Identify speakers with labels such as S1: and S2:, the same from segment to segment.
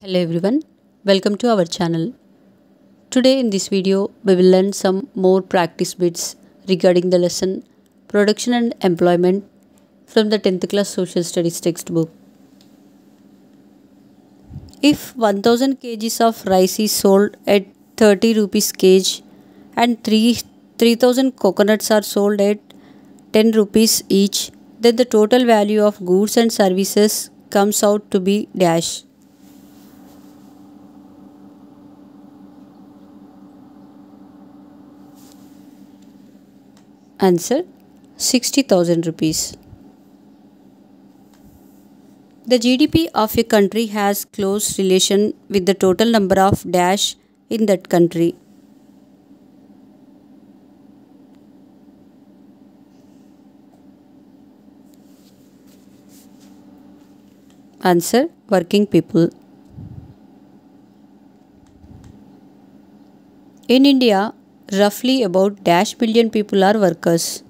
S1: Hello everyone, welcome to our channel. Today in this video, we will learn some more practice bits regarding the lesson Production and Employment from the 10th class Social Studies textbook. If 1000 kgs of rice is sold at 30 rupees kg and 3000 coconuts are sold at 10 rupees each, then the total value of goods and services comes out to be dash. Answer 60,000 rupees. The GDP of a country has close relation with the total number of dash in that country. Answer working people. In India, roughly about dash million people are workers.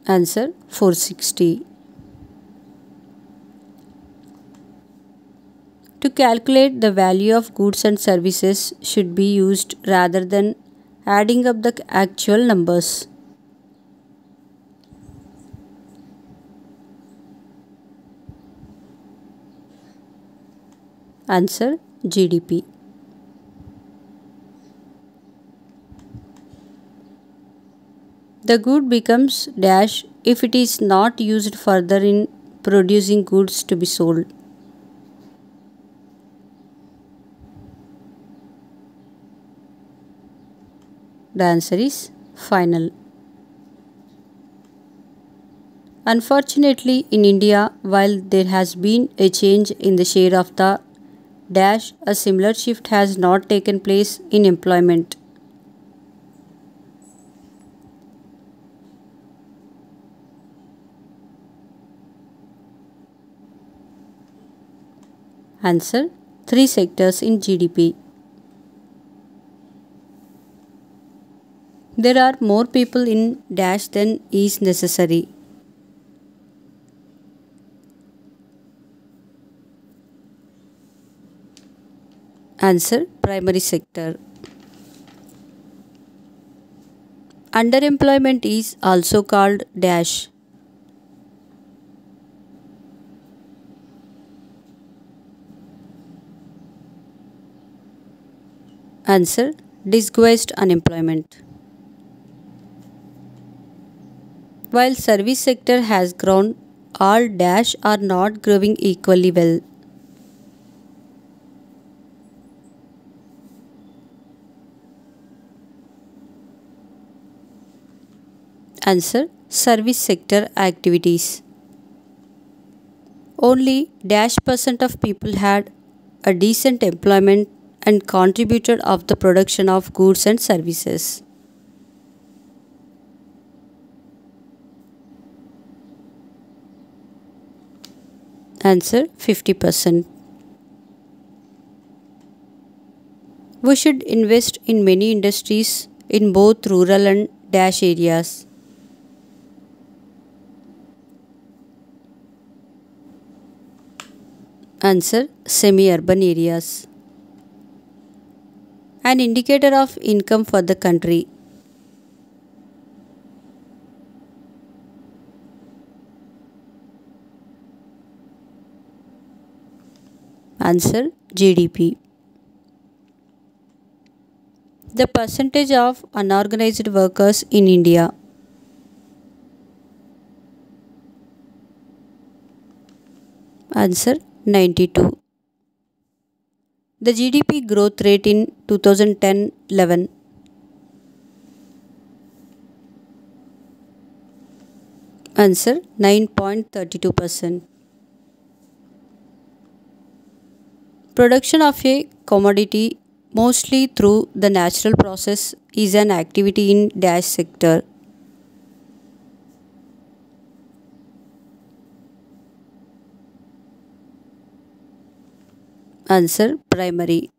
S1: Answer 460. To calculate the value of goods and services should be used rather than adding up the actual numbers. Answer GDP. The good becomes dash if it is not used further in producing goods to be sold. The answer is final. Unfortunately, in India, while there has been a change in the share of the dash, a similar shift has not taken place in employment. Answer three sectors in GDP. There are more people in dash than is necessary. Answer primary sector. Underemployment is also called dash. Answer disguised unemployment. While service sector has grown, all dash are not growing equally well. Answer service sector activities. Only dash percent of people had a decent employment and contributed of the production of goods and services. Answer 50%. We should invest in many industries in both rural and dash areas. Answer semi-urban areas. An indicator of income for the country. Answer GDP. The percentage of unorganized workers in India. Answer 92. The GDP growth rate in 2010-11. Answer 9.32%. Production of a commodity mostly through the natural process is an activity in dash sector. Answer primary.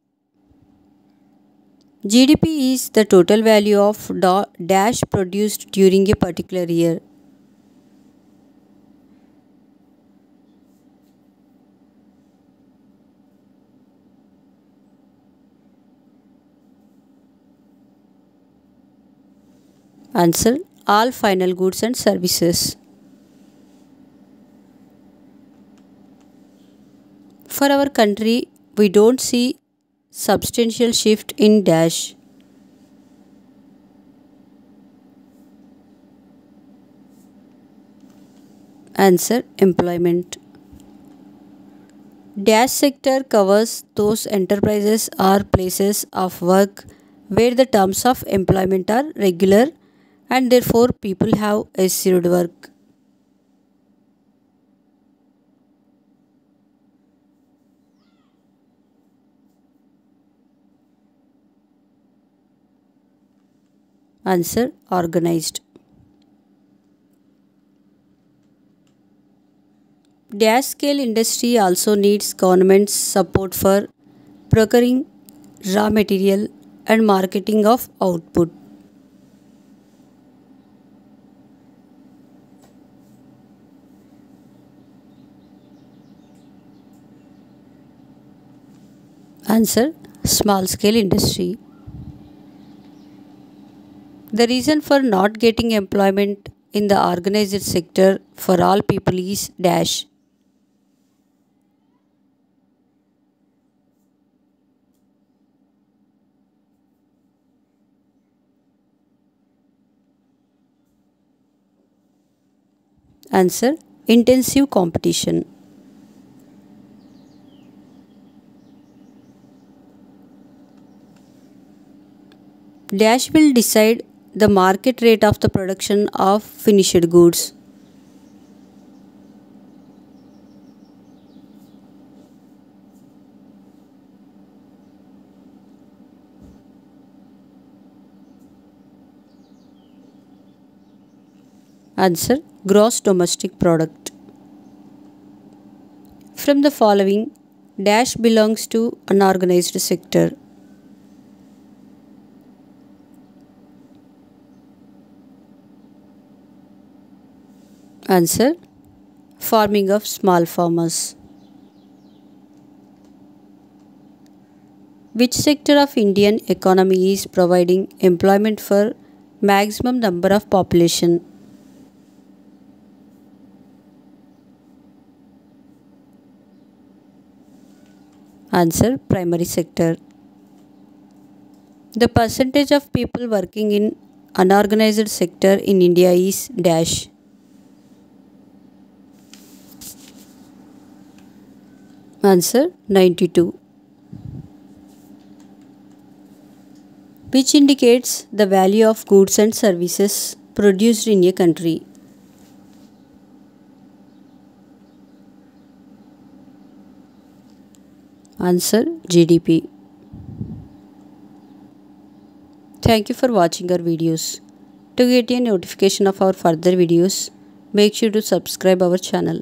S1: GDP is the total value of dash produced during a particular year. Answer: all final goods and services. For our country, we don't see substantial shift in dash. Answer: employment. Dash sector covers those enterprises or places of work where the terms of employment are regular and therefore people have assured work. Answer: organized. Dash scale industry also needs government's support for procuring raw material and marketing of output. Answer: small scale industry. The reason for not getting employment in the organized sector for all people is dash. Answer: intensive competition. Dash will decide the market rate of the production of finished goods. Answer: gross domestic product. From the following, dash belongs to unorganized sector. Answer: farming of small farmers. Which sector of Indian economy is providing employment for maximum number of population? Answer: primary sector. The percentage of people working in unorganized sector in India is dash. Answer: 92. Which indicates the value of goods and services produced in a country. Answer: GDP. Thank you for watching our videos. To get a notification of our further videos, make sure to subscribe our channel.